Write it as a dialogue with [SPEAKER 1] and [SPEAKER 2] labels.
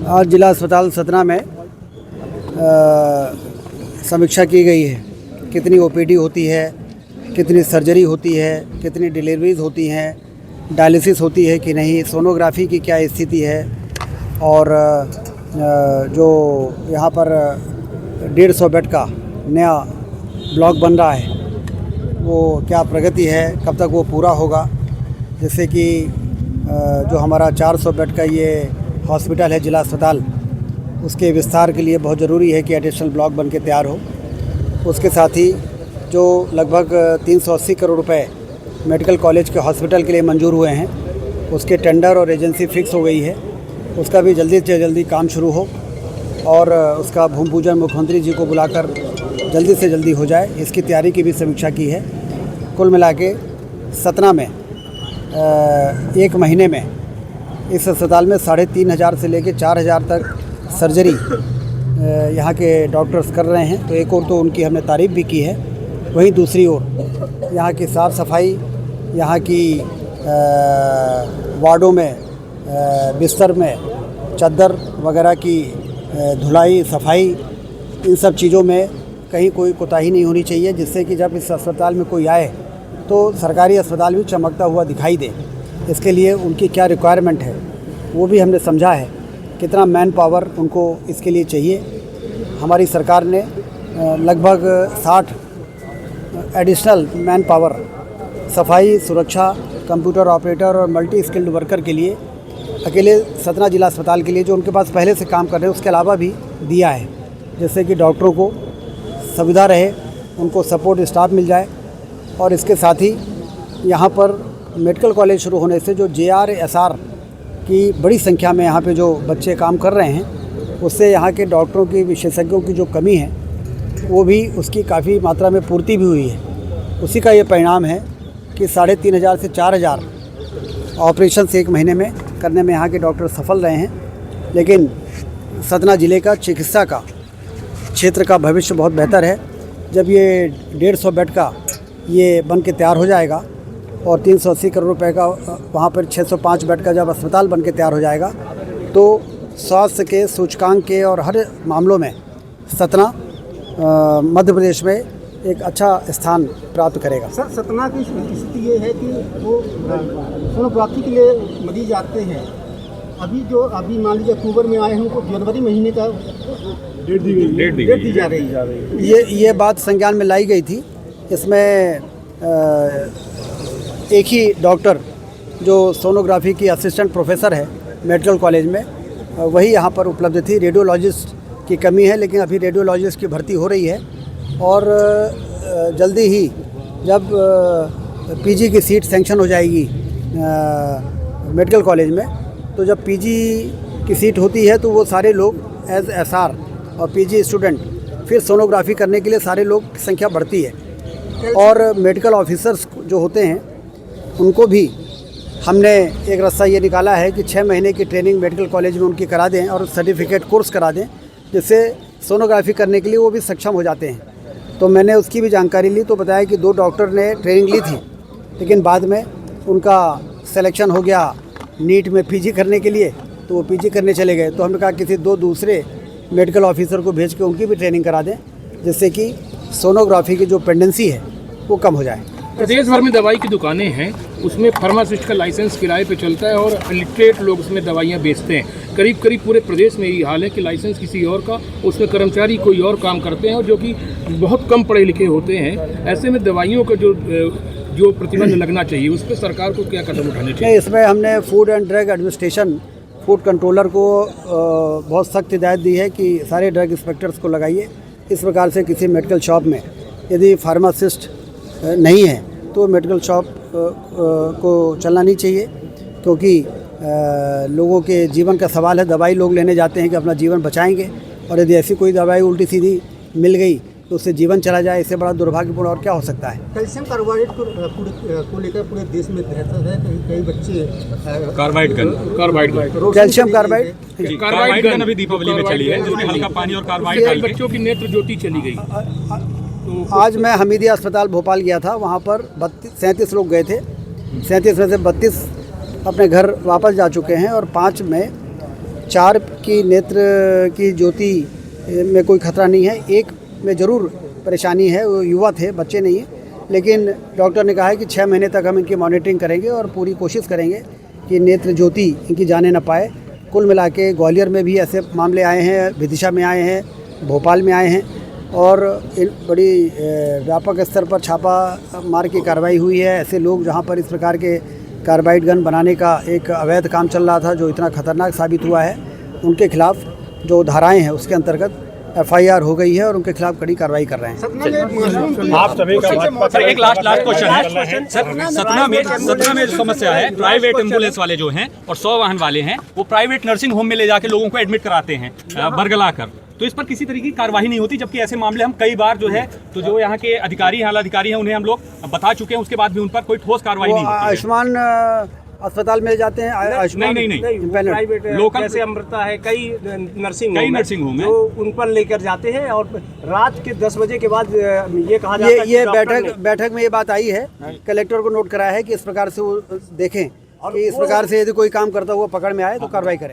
[SPEAKER 1] आज जिला अस्पताल सतना में समीक्षा की गई है। कितनी ओपीडी होती है, कितनी सर्जरी होती है, कितनी डिलीवरीज होती हैं, डायलिसिस होती है कि नहीं, सोनोग्राफी की क्या स्थिति है, और जो यहाँ पर 150 बेड का नया ब्लॉक बन रहा है वो क्या प्रगति है, कब तक वो पूरा होगा। जैसे कि जो हमारा 400 बेड का ये हॉस्पिटल है जिला अस्पताल, उसके विस्तार के लिए बहुत ज़रूरी है कि एडिशनल ब्लॉक बन के तैयार हो। उसके साथ ही जो लगभग 380 करोड़ रुपए मेडिकल कॉलेज के हॉस्पिटल के लिए मंजूर हुए हैं, उसके टेंडर और एजेंसी फिक्स हो गई है। उसका भी जल्दी से जल्दी काम शुरू हो और उसका भूमि पूजन मुख्यमंत्री जी को बुलाकर जल्दी से जल्दी हो जाए, इसकी तैयारी की भी समीक्षा की है। कुल मिला के सतना में एक महीने में इस अस्पताल में 3,500 से लेकर 4,000 तक सर्जरी यहाँ के डॉक्टर्स कर रहे हैं। तो एक और तो उनकी हमने तारीफ़ भी की है, वहीं दूसरी ओर यहाँ की साफ़ सफाई, यहाँ की वार्डों में बिस्तर में चादर वगैरह की धुलाई सफाई, इन सब चीज़ों में कहीं कोई कोताही नहीं होनी चाहिए, जिससे कि जब इस अस्पताल में कोई आए तो सरकारी अस्पताल भी चमकता हुआ दिखाई दे। इसके लिए उनकी क्या रिक्वायरमेंट है वो भी हमने समझा है, कितना मैन पावर उनको इसके लिए चाहिए। हमारी सरकार ने लगभग 60 एडिशनल मैन पावर सफाई, सुरक्षा, कंप्यूटर ऑपरेटर और मल्टी स्किल्ड वर्कर के लिए अकेले सतना जिला अस्पताल के लिए जो उनके पास पहले से काम कर रहे हैं उसके अलावा भी दिया है, जिससे कि डॉक्टरों को सुविधा रहे, उनको सपोर्ट स्टाफ मिल जाए। और इसके साथ ही यहाँ पर मेडिकल कॉलेज शुरू होने से जो JRSR की बड़ी संख्या में यहाँ पे जो बच्चे काम कर रहे हैं, उससे यहाँ के डॉक्टरों की, विशेषज्ञों की जो कमी है वो भी उसकी काफ़ी मात्रा में पूर्ति भी हुई है। उसी का ये परिणाम है कि 3,500 से 4,000 ऑपरेशन एक महीने में करने में यहाँ के डॉक्टर सफल रहे हैं। लेकिन सतना ज़िले का चिकित्सा का क्षेत्र का भविष्य बहुत बेहतर है। जब ये 150 बेड का ये बन के तैयार हो जाएगा और 380 करोड़ रुपए का वहाँ पर 605 बेड का जब अस्पताल बन के तैयार हो जाएगा, तो स्वास्थ्य के सूचकांक के और हर मामलों में सतना मध्य प्रदेश में एक अच्छा स्थान प्राप्त करेगा।
[SPEAKER 2] सर, सतना की स्थिति ये है कि वो सोनोग्राफी के लिए मरीज आते हैं। अभी मान लीजिए अक्टूबर में आए हैं, उनको जनवरी महीने का डेट दी जा रही है।
[SPEAKER 1] ये बात संज्ञान में लाई गई थी। इसमें एक ही डॉक्टर जो सोनोग्राफी की असिस्टेंट प्रोफेसर है मेडिकल कॉलेज में, वही यहाँ पर उपलब्ध थी। रेडियोलॉजिस्ट की कमी है, लेकिन अभी रेडियोलॉजिस्ट की भर्ती हो रही है और जल्दी ही जब पीजी की सीट सेंक्शन हो जाएगी मेडिकल कॉलेज में, तो जब पीजी की सीट होती है तो वो सारे लोग एज SR और पीजी स्टूडेंट फिर सोनोग्राफी करने के लिए सारे लोग की संख्या बढ़ती है। और मेडिकल ऑफिसर्स जो होते हैं उनको भी हमने एक रास्ता ये निकाला है कि 6 महीने की ट्रेनिंग मेडिकल कॉलेज में उनकी करा दें और सर्टिफिकेट कोर्स करा दें, जिससे सोनोग्राफी करने के लिए वो भी सक्षम हो जाते हैं। तो मैंने उसकी भी जानकारी ली, तो बताया कि 2 डॉक्टर ने ट्रेनिंग ली थी, लेकिन बाद में उनका सिलेक्शन हो गया नीट में पीजी करने के लिए, तो वो पीजी करने चले गए। तो हमने कहा किसी 2 दूसरे मेडिकल ऑफिसर को भेज के उनकी भी ट्रेनिंग करा दें, जिससे कि सोनोग्राफी की जो पेंडेंसी है वो कम हो जाए।
[SPEAKER 3] प्रदेश भर में दवाई की दुकानें हैं, उसमें फार्मासिस्ट का लाइसेंस किराए पे चलता है और इलिटरेट लोग उसमें दवाइयाँ बेचते हैं। करीब करीब पूरे प्रदेश में यही हाल है कि लाइसेंस किसी और का, उसमें कर्मचारी कोई और काम करते हैं और जो कि बहुत कम पढ़े लिखे होते हैं। ऐसे में दवाइयों का जो प्रतिबंध लगना चाहिए, उस पर सरकार को क्या कदम उठाने चाहिए?
[SPEAKER 1] इसमें हमने food and drug administration, food controller को बहुत सख्त हिदायत दी है कि सारे ड्रग इंस्पेक्टर्स को लगाइए। इस प्रकार से किसी मेडिकल शॉप में यदि फार्मासिस्ट नहीं है तो मेडिकल शॉप को चलना नहीं चाहिए, क्योंकि लोगों के जीवन का सवाल है। दवाई लोग लेने जाते हैं कि अपना जीवन बचाएंगे, और यदि ऐसी कोई दवाई उल्टी सीधी मिल गई तो उससे जीवन चला जाए, इससे बड़ा दुर्भाग्यपूर्ण और क्या हो सकता है।
[SPEAKER 2] कैल्शियम कार्बाइड को लेकर पूरे देश में दहशत है। कई बच्चे
[SPEAKER 1] कैल्शियम कार्बाइड
[SPEAKER 3] गन अभी दीपावली में चली है, जिसमें हल्का पानी और कार्बाइड डाल के बच्चों की नेत्र ज्योति चली गई।
[SPEAKER 1] आज मैं हमीदिया अस्पताल भोपाल गया था, वहाँ पर 37 लोग गए थे। 37 में से 32 अपने घर वापस जा चुके हैं और 5 में 4 की नेत्र की ज्योति में कोई खतरा नहीं है, एक में ज़रूर परेशानी है, वो युवा थे, बच्चे नहीं हैं। लेकिन डॉक्टर ने कहा है कि 6 महीने तक हम इनकी मॉनिटरिंग करेंगे और पूरी कोशिश करेंगे कि नेत्र ज्योति इनकी जाने न पाए। कुल मिला के ग्वालियर में भी ऐसे मामले आए हैं, विदिशा में आए हैं, भोपाल में आए हैं और इन बड़ी व्यापक स्तर पर छापा मार की कार्रवाई हुई है। ऐसे लोग जहां पर इस प्रकार के कार्बाइड गन बनाने का एक अवैध काम चल रहा था जो इतना खतरनाक साबित हुआ है, उनके खिलाफ जो धाराएं हैं उसके अंतर्गत FIR हो गई है और उनके खिलाफ कड़ी कार्रवाई कर रहे हैं।
[SPEAKER 4] आप सभी का सर एक लास्ट क्वेश्चन है सर, सतना में जो समस्या है, प्राइवेट एम्बुलेंस वाले जो हैं और 100 वाहन वाले हैं वो प्राइवेट नर्सिंग होम में ले जाके लोगों को एडमिट कराते हैं बरगला कर, तो इस पर किसी तरीके की कार्रवाई नहीं होती, जबकि ऐसे मामले हम कई बार जो है तो जो यहाँ के अधिकारी हैं, आला अधिकारी हैं, उन्हें हम लोग बता चुके हैं, उसके बाद भी उन पर कोई ठोस कार्रवाई नहीं होती है।
[SPEAKER 1] आयुष्मान अस्पताल में जाते हैं, आयुष्मान
[SPEAKER 4] नहीं
[SPEAKER 5] प्राइवेट
[SPEAKER 4] लोकल
[SPEAKER 5] जैसे अमृता है, कई नर्सिंग
[SPEAKER 4] होम है
[SPEAKER 5] जो उन पर लेकर जाते हैं और रात के 10 बजे के बाद ये कहा जाता है
[SPEAKER 1] ये बैठक में ये बात आई है, कलेक्टर को नोट कराया है कि इस प्रकार से वो देखें कि इस प्रकार से यदि कोई काम करता हुआ पकड़ में आए तो कार्रवाई करें।